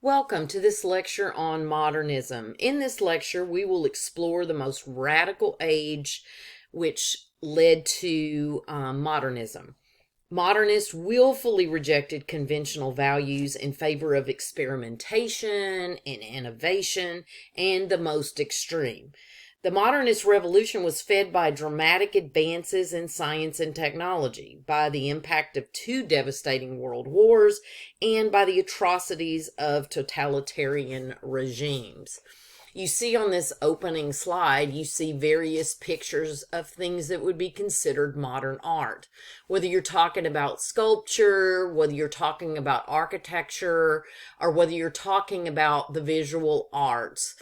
Welcome to this lecture on modernism. In this lecture, we will explore the most radical age which led to modernism. Modernists willfully rejected conventional values in favor of experimentation and innovation and the most extreme. The modernist revolution was fed by dramatic advances in science and technology, by the impact of two devastating world wars, and by the atrocities of totalitarian regimes. You see on this opening slide, you see various pictures of things that would be considered modern art. Whether you're talking about sculpture, whether you're talking about architecture, or whether you're talking about the visual arts,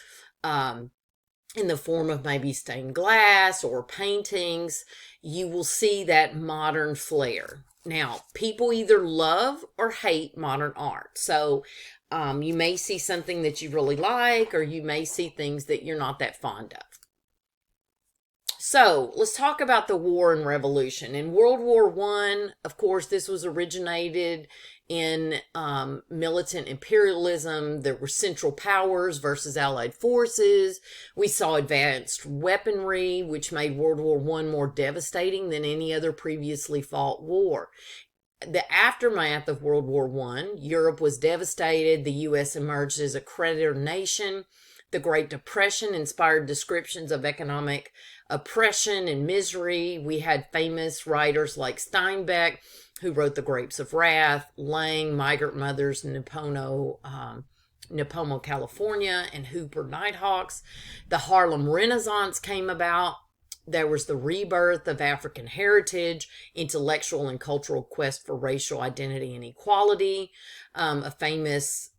in the form of maybe stained glass or paintings, you will see that modern flair. Now, people either love or hate modern art. So you may see something that you really like, or you may see things that you're not that fond of. So let's talk about the war and revolution. In World War I, of course, this was originated in militant imperialism. There were Central Powers versus Allied forces. We saw advanced weaponry, which made World War I more devastating than any other previously fought war. The aftermath of World War I, Europe was devastated. The U.S. emerged as a creditor nation. The Great Depression inspired descriptions of economic oppression and misery. We had famous writers like Steinbeck, who wrote The Grapes of Wrath, Lang, Migrant Mothers, Nipomo, California, and Hooper Nighthawks. The Harlem Renaissance came about. There was the rebirth of African heritage, intellectual and cultural quest for racial identity and equality. A famous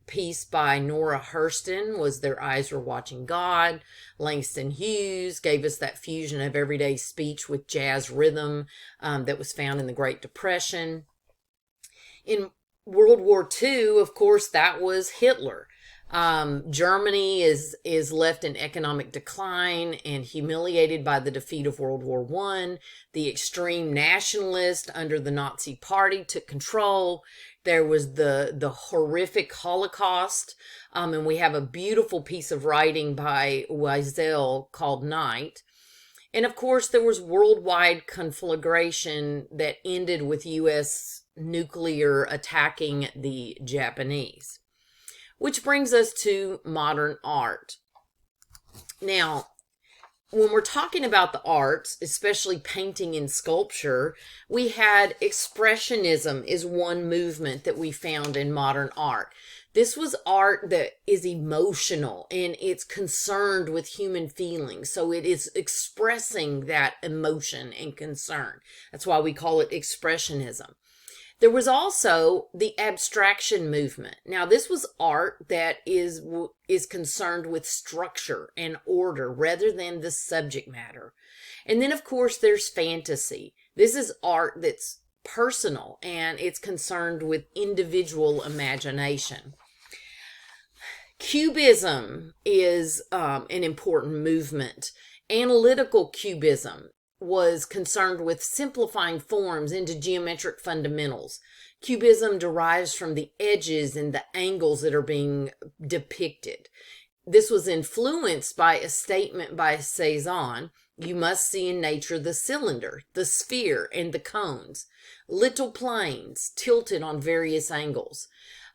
piece by Nora Hurston was Their Eyes Were Watching God. Langston Hughes gave us that fusion of everyday speech with jazz rhythm that was found in the Great Depression. In World War II, of course, that was Hitler. Germany is left in economic decline and humiliated by the defeat of World War I. The extreme nationalists under the Nazi Party took control. There was the horrific Holocaust, and we have a beautiful piece of writing by Wiesel called Night. And of course, there was worldwide conflagration that ended with U.S. nuclear attacking the Japanese. Which brings us to modern art. Now, when we're talking about the arts, especially painting and sculpture, we had Expressionism is one movement that we found in modern art. This was art that is emotional and it's concerned with human feelings. So it is expressing that emotion and concern. That's why we call it Expressionism. There was also the abstraction movement. Now, this was art that is concerned with structure and order rather than the subject matter. And then, of course, there's fantasy. This is art that's personal and it's concerned with individual imagination. Cubism is an important movement. Analytical Cubism was concerned with simplifying forms into geometric fundamentals. Cubism derives from the edges and the angles that are being depicted. This was influenced by a statement by Cezanne: you must see in nature the cylinder, the sphere, and the cones, little planes tilted on various angles.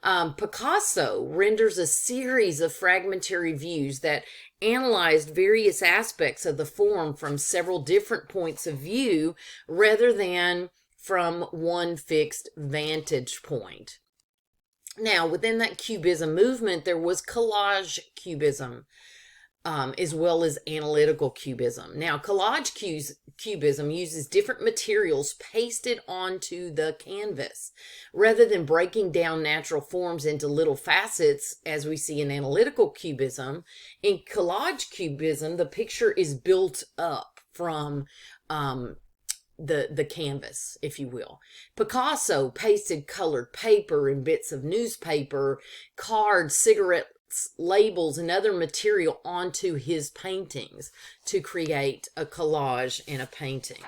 Picasso renders a series of fragmentary views that analyzed various aspects of the form from several different points of view rather than from one fixed vantage point. Now, within that Cubism movement, there was collage Cubism, as well as analytical Cubism. Now, collage Cubism uses different materials pasted onto the canvas. Rather than breaking down natural forms into little facets, as we see in analytical Cubism, in collage Cubism, the picture is built up from the canvas, if you will. Picasso pasted colored paper and bits of newspaper, cards, cigarette labels, and other material onto his paintings to create a collage in a painting.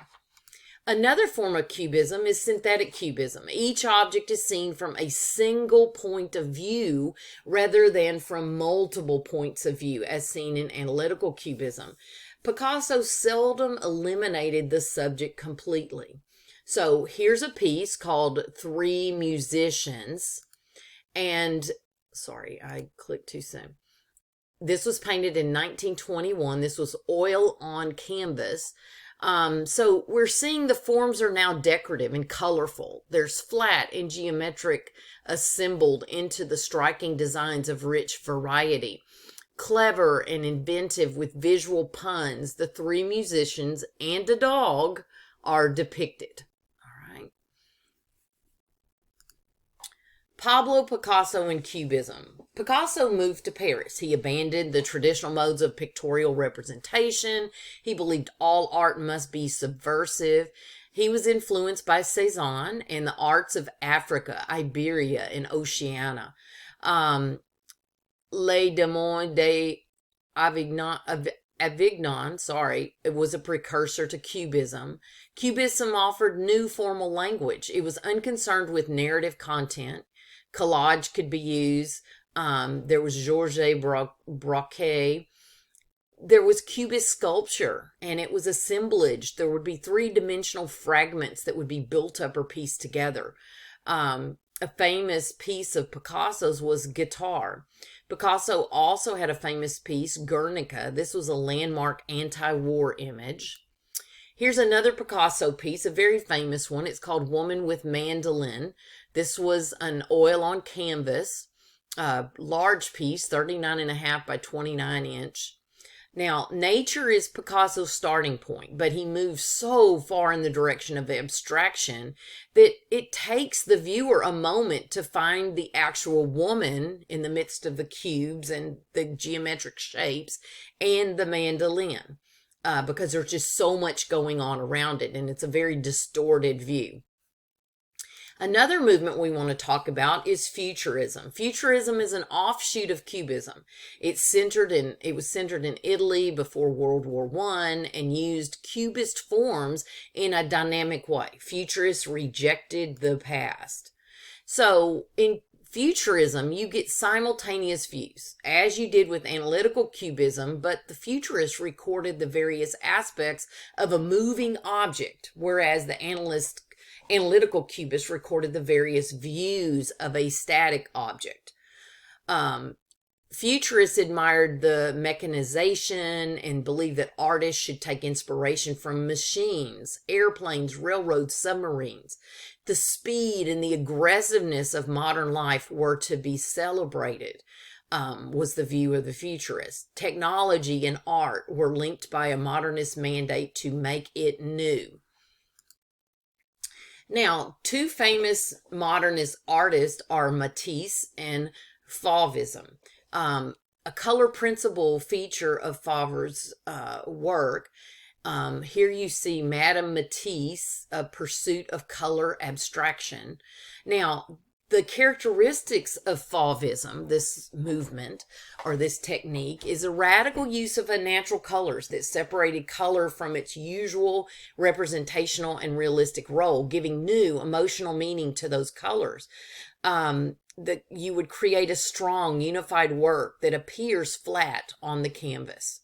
Another form of cubism is synthetic cubism. Each object is seen from a single point of view rather than from multiple points of view, as seen in analytical cubism. Picasso seldom eliminated the subject completely. So here's a piece called Three Musicians. And, sorry, I clicked too soon. This was painted in 1921. This was oil on canvas. So we're seeing the forms are now decorative and colorful. There's flat and geometric assembled into the striking designs of rich variety. Clever and inventive with visual puns, the three musicians and a dog are depicted. All right. Pablo Picasso and Cubism. Picasso moved to Paris. He abandoned the traditional modes of pictorial representation. He believed all art must be subversive. He was influenced by Cézanne and the arts of Africa, Iberia, and Oceania. Les Demois d'Avignon, it was a precursor to Cubism. Cubism offered new formal language. It was unconcerned with narrative content. Collage could be used. There was Georges Braque. There was Cubist sculpture, and it was assemblage. There would be three-dimensional fragments that would be built up or pieced together. A famous piece of Picasso's was Guitar. Picasso also had a famous piece, Guernica. This was a landmark anti-war image. Here's another Picasso piece, a very famous one. It's called Woman with Mandolin. This was an oil on canvas, large piece, 39.5 by 29 inch. Now, nature is Picasso's starting point, but he moves so far in the direction of abstraction that it takes the viewer a moment to find the actual woman in the midst of the cubes and the geometric shapes and the mandolin, because there's just so much going on around it, and it's a very distorted view. Another movement we want to talk about is Futurism. Futurism is an offshoot of Cubism. It was centered in Italy before World War I and used Cubist forms in a dynamic way. Futurists rejected the past. So in Futurism, you get simultaneous views, as you did with analytical Cubism, but the Futurists recorded the various aspects of a moving object, whereas the analytical Cubists recorded the various views of a static object. Futurists admired the mechanization and believed that artists should take inspiration from machines, airplanes, railroads, submarines. The speed and the aggressiveness of modern life were to be celebrated, was the view of the Futurists. Technology and art were linked by a modernist mandate to make it new. Now, two famous modernist artists are Matisse and Fauvism. A color principle feature of Fauve's work. Here you see Madame Matisse, A Pursuit of Color Abstraction. Now, the characteristics of Fauvism, this movement or this technique, is a radical use of natural colors that separated color from its usual representational and realistic role, giving new emotional meaning to those colors. That you would create a strong, unified work that appears flat on the canvas.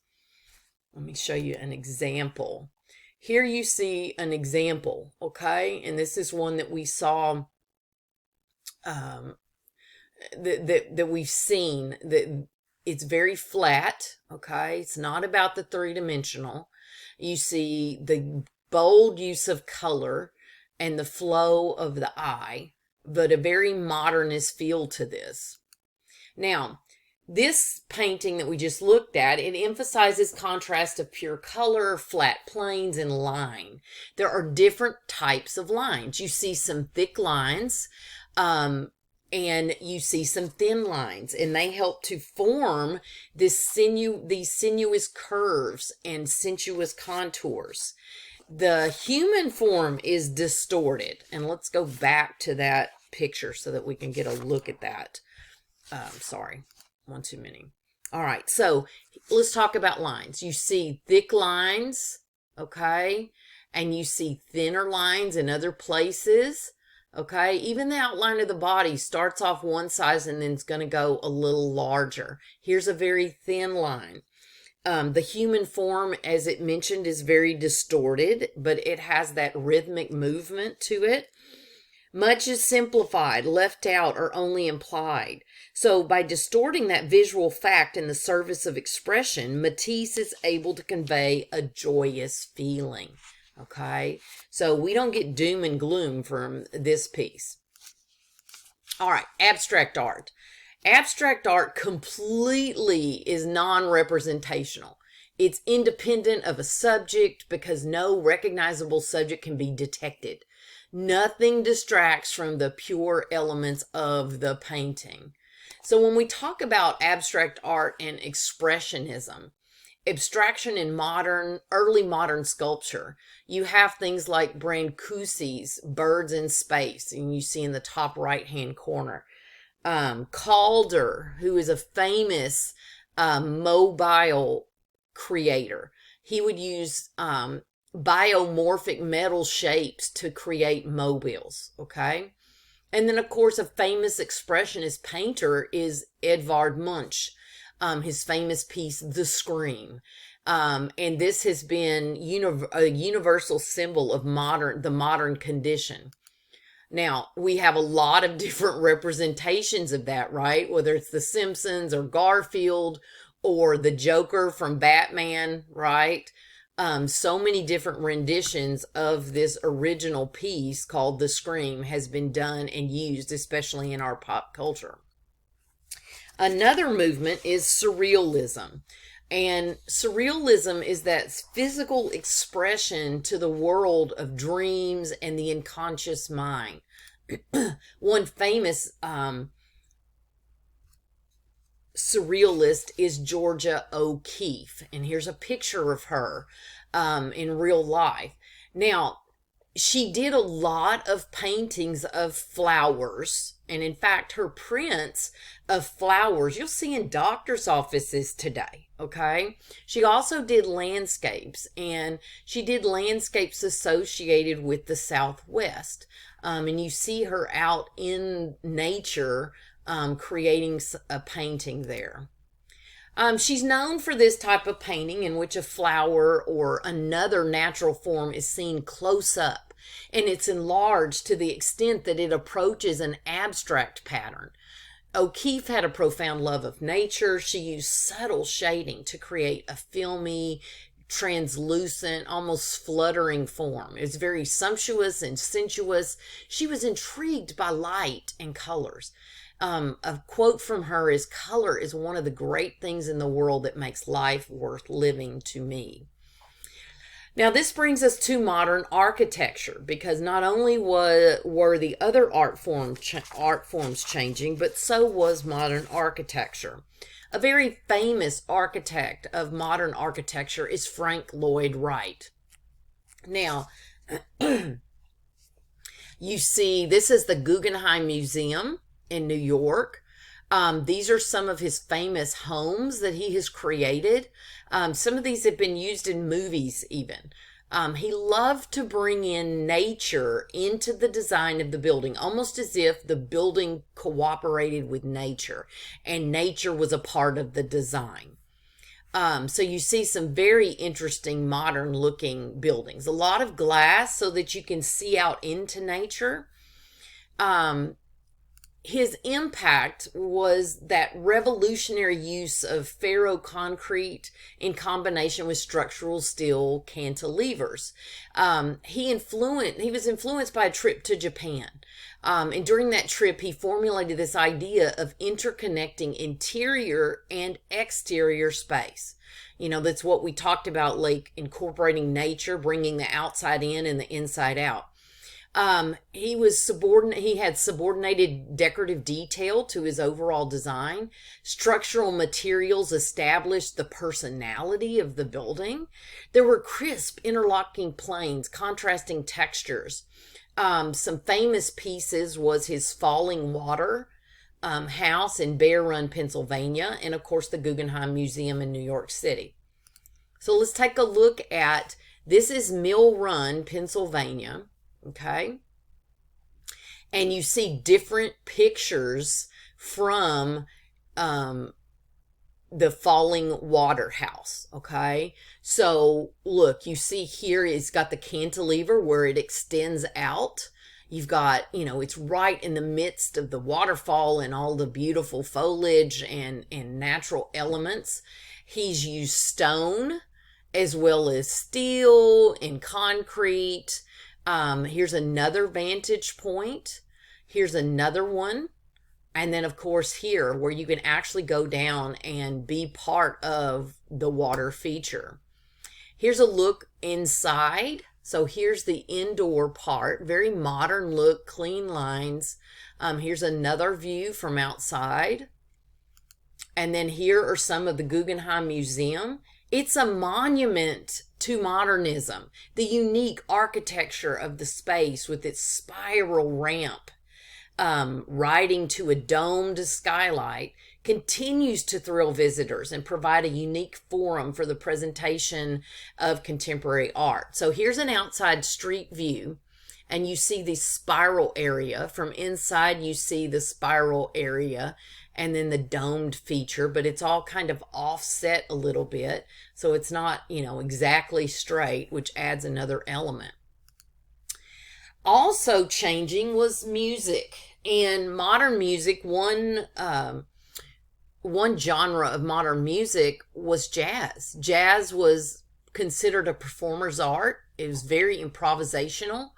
Let me show you an example. Here you see an example, okay? And this is one that we saw, that we've seen, that it's very flat, okay? It's not about the three-dimensional. You see the bold use of color and the flow of the eye, but a very modernist feel to this. Now, this painting that we just looked at, it emphasizes contrast of pure color, flat planes, and line. There are different types of lines. You see some thick lines, and you see some thin lines, and they help to form these sinuous curves and sensuous contours. The human form is distorted, and let's go back to that picture so that we can get a look at that. Sorry, one too many. All right, so let's talk about lines. You see thick lines, okay, and you see thinner lines in other places. Okay, even the outline of the body starts off one size and then it's going to go a little larger. Here's a very thin line. The human form, as it mentioned, is very distorted, but it has that rhythmic movement to it. Much is simplified, left out, or only implied. So by distorting that visual fact in the service of expression, Matisse is able to convey a joyous feeling. Okay, so we don't get doom and gloom from this piece. All right, abstract art. Abstract art completely is non-representational. It's independent of a subject because no recognizable subject can be detected. Nothing distracts from the pure elements of the painting. So when we talk about abstract art and expressionism, abstraction in early modern sculpture, you have things like Brancusi's Birds in Space, and you see in the top right-hand corner. Calder, who is a famous mobile creator, he would use biomorphic metal shapes to create mobiles, okay? And then, of course, a famous expressionist painter is Edvard Munch, his famous piece, The Scream. And this has been a universal symbol of the modern condition. Now, we have a lot of different representations of that, right? Whether it's The Simpsons or Garfield or the Joker from Batman, right? So many different renditions of this original piece called The Scream has been done and used, especially in our pop culture. Another movement is Surrealism. And Surrealism is that physical expression to the world of dreams and the unconscious mind. One famous surrealist is Georgia O'Keeffe. And here's a picture of her in real life. Now, she did a lot of paintings of flowers. And in fact, her prints of flowers you'll see in doctor's offices today. Okay. She also did landscapes, and she did landscapes associated with the Southwest. And you see her out in nature creating a painting there. She's known for this type of painting in which a flower or another natural form is seen close up, and it's enlarged to the extent that it approaches an abstract pattern. O'Keeffe had a profound love of nature. She used subtle shading to create a filmy, translucent, almost fluttering form. It's very sumptuous and sensuous. She was intrigued by light and colors. A quote from her is, "Color is one of the great things in the world that makes life worth living to me." Now, this brings us to modern architecture, because not only were the other art forms changing, but so was modern architecture. A very famous architect of modern architecture is Frank Lloyd Wright. Now, you see, this is the Guggenheim Museum in New York. These are some of his famous homes that he has created. Some of these have been used in movies even. He loved to bring in nature into the design of the building, almost as if the building cooperated with nature and nature was a part of the design. So you see some very interesting modern looking buildings. A lot of glass so that you can see out into nature. His impact was that revolutionary use of ferroconcrete in combination with structural steel cantilevers. He was influenced by a trip to Japan. And during that trip, he formulated this idea of interconnecting interior and exterior space. You know, that's what we talked about, like incorporating nature, bringing the outside in and the inside out. He had subordinated decorative detail to his overall design. Structural materials established the personality of the building. There were crisp interlocking planes, contrasting textures. Some famous pieces was his Falling Water house in Bear Run, Pennsylvania, and of course the Guggenheim Museum in New York City. So let's take a look at This is Mill Run, Pennsylvania, okay? And you see different pictures from the falling water house, okay? So look, you see here it's got the cantilever where it extends out. You've got, it's right in the midst of the waterfall and all the beautiful foliage and natural elements. He's used stone as well as steel and concrete. Here's another vantage point. Here's another one. And then, of course, here where you can actually go down and be part of the water feature. Here's a look inside. So here's the indoor part, very modern look, clean lines. Here's another view from outside. And then here are some of the Guggenheim Museum. It's a monument to modernism, the unique architecture of the space with its spiral ramp, riding to a domed skylight, continues to thrill visitors and provide a unique forum for the presentation of contemporary art. So here's an outside street view, and you see the spiral area. From inside, you see the spiral area and then the domed feature, but it's all kind of offset a little bit. So it's not, exactly straight, which adds another element. Also changing was music. In modern music, one genre of modern music was jazz. Jazz was considered a performer's art. It was very improvisational.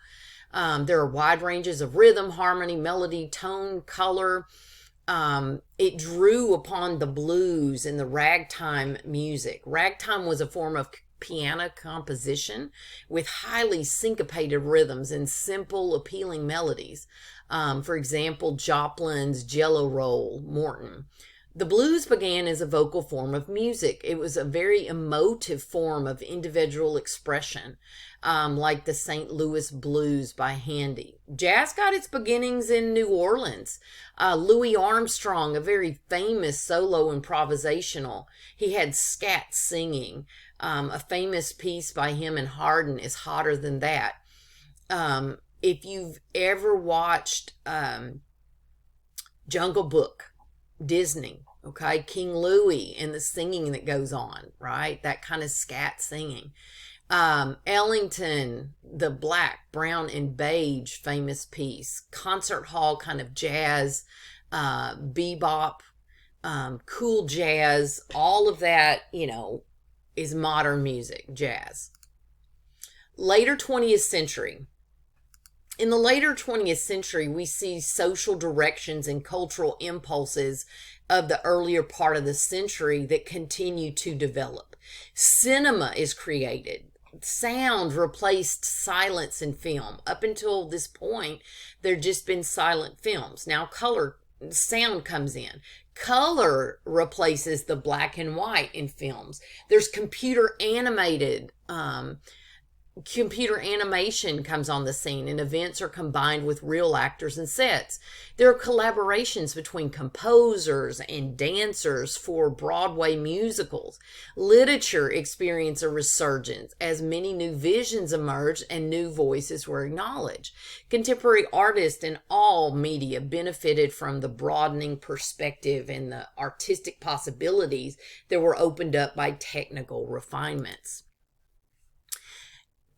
There are wide ranges of rhythm, harmony, melody, tone, color. It drew upon the blues and the ragtime music. Ragtime was a form of piano composition with highly syncopated rhythms and simple, appealing melodies. For example, Joplin's Jello Roll, Morton. The blues began as a vocal form of music. It was a very emotive form of individual expression, like the St. Louis Blues by Handy. Jazz got its beginnings in New Orleans. Louis Armstrong, a very famous solo improvisational, he had scat singing. A famous piece by him and Hardin is Hotter Than That. If you've ever watched Jungle Book, Disney, okay, King Louis and the singing that goes on, right? That kind of scat singing. Ellington, the black, brown, and beige famous piece. Concert hall kind of jazz, bebop, cool jazz, all of that, is modern music, jazz. Later 20th century. In the later 20th century, we see social directions and cultural impulses of the earlier part of the century that continue to develop. Cinema is created. Sound replaced silence in film. Up until this point, there'd just been silent films. Now sound comes in. Color replaces the black and white in films. There's computer animation comes on the scene, and events are combined with real actors and sets. There are collaborations between composers and dancers for Broadway musicals. Literature experienced a resurgence as many new visions emerged and new voices were acknowledged. Contemporary artists in all media benefited from the broadening perspective and the artistic possibilities that were opened up by technical refinements.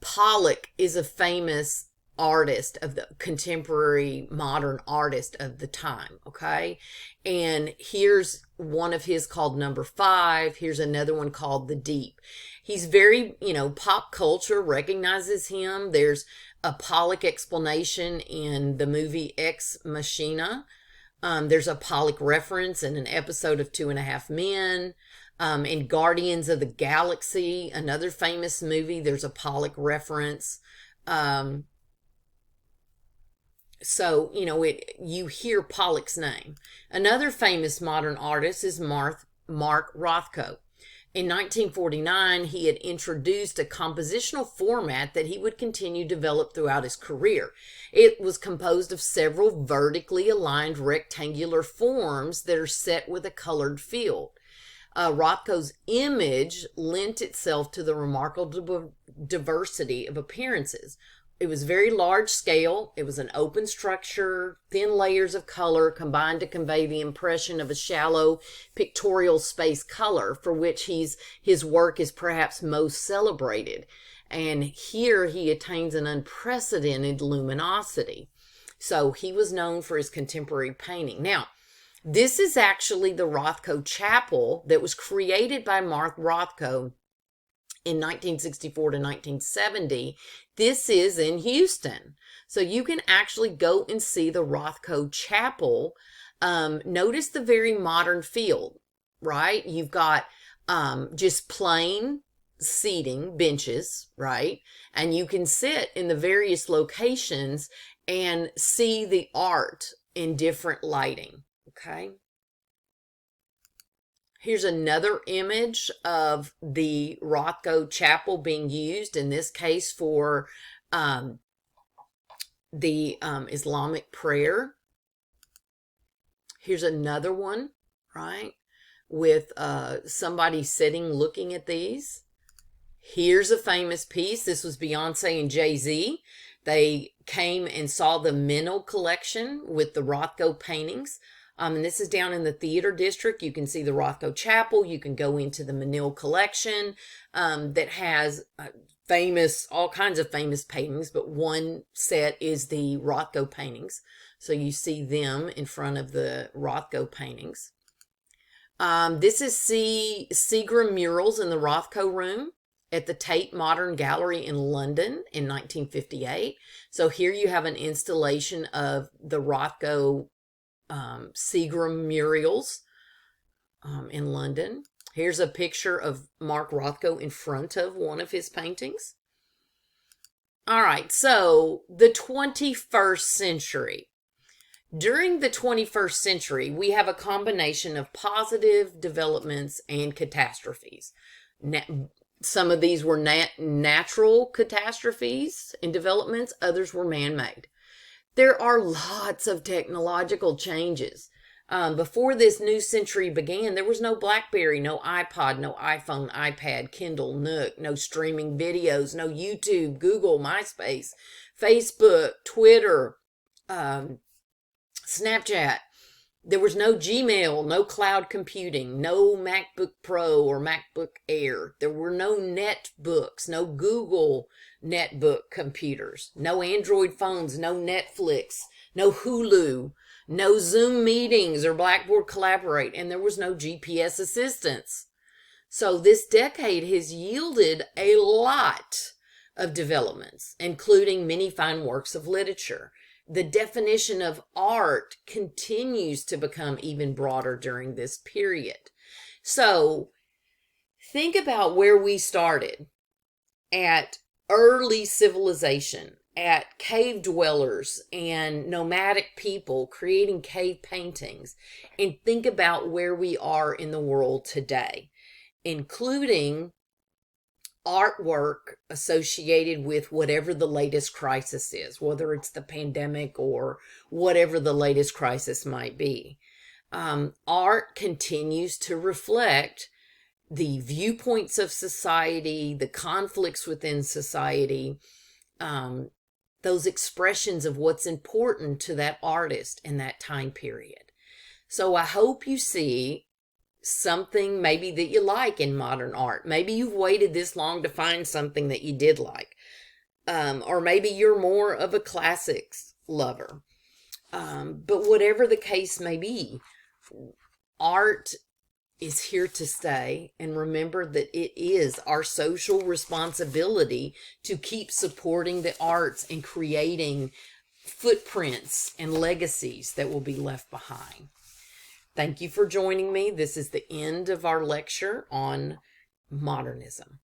Pollock is a famous artist of the contemporary modern artist of the time, okay? And here's one of his called Number 5. Here's another one called The Deep. He's very, pop culture recognizes him. There's a Pollock explanation in the movie Ex Machina. There's a Pollock reference in an episode of 2.5 Men. In Guardians of the Galaxy, another famous movie, there's a Pollock reference. So, you hear Pollock's name. Another famous modern artist is Mark Rothko. In 1949, he had introduced a compositional format that he would continue to develop throughout his career. It was composed of several vertically aligned rectangular forms that are set with a colored field. Rothko's image lent itself to the remarkable diversity of appearances. It was very large scale. It was an open structure, thin layers of color combined to convey the impression of a shallow pictorial space color, for which his work is perhaps most celebrated. And here he attains an unprecedented luminosity. So he was known for his contemporary painting. Now, this is actually the Rothko Chapel that was created by Mark Rothko in 1964 to 1970. This is in Houston. So you can actually go and see the Rothko Chapel. Notice the very modern feel, right? You've got just plain seating, benches, right? And you can sit in the various locations and see the art in different lighting, okay? Here's another image of the Rothko Chapel being used, in this case for the Islamic prayer. Here's another one, right, with somebody sitting looking at these. Here's a famous piece. This was Beyonce and Jay-Z. They came and saw the Menil collection with the Rothko paintings. And this is down in the theater district. You can see the Rothko Chapel. You can go into the Menil collection that has all kinds of famous paintings, but one set is the Rothko paintings. So you see them in front of the Rothko paintings. This is Seagram murals in the Rothko room at the Tate Modern Gallery in London in 1958. So here you have an installation of the Rothko Seagram murals in London. Here's a picture of Mark Rothko in front of one of his paintings. All right, so the 21st century. During the 21st century, we have a combination of positive developments and catastrophes. Some of these were natural catastrophes and developments. Others were man-made. There are lots of technological changes. Before this new century began, there was no BlackBerry, no iPod, no iPhone, iPad, Kindle, Nook, no streaming videos, no YouTube, Google, MySpace, Facebook, Twitter, Snapchat. There was no Gmail, no cloud computing, no MacBook Pro or MacBook Air. There were no netbooks, no Google netbook computers, no Android phones, no Netflix, no Hulu, no Zoom meetings or Blackboard Collaborate, and there was no GPS assistance. So this decade has yielded a lot of developments, including many fine works of literature. The definition of art continues to become even broader during this period. So think about where we started at early civilization, at cave dwellers and nomadic people creating cave paintings, and think about where we are in the world today, including artwork associated with whatever the latest crisis is, whether it's the pandemic or whatever the latest crisis might be. Art continues to reflect the viewpoints of society, the conflicts within society, those expressions of what's important to that artist in that time period. So I hope you see something maybe that you like in modern art. Maybe you've waited this long to find something that you did like. Or maybe you're more of a classics lover. But whatever the case may be, art is here to stay. And remember that it is our social responsibility to keep supporting the arts and creating footprints and legacies that will be left behind. Thank you for joining me. This is the end of our lecture on modernism.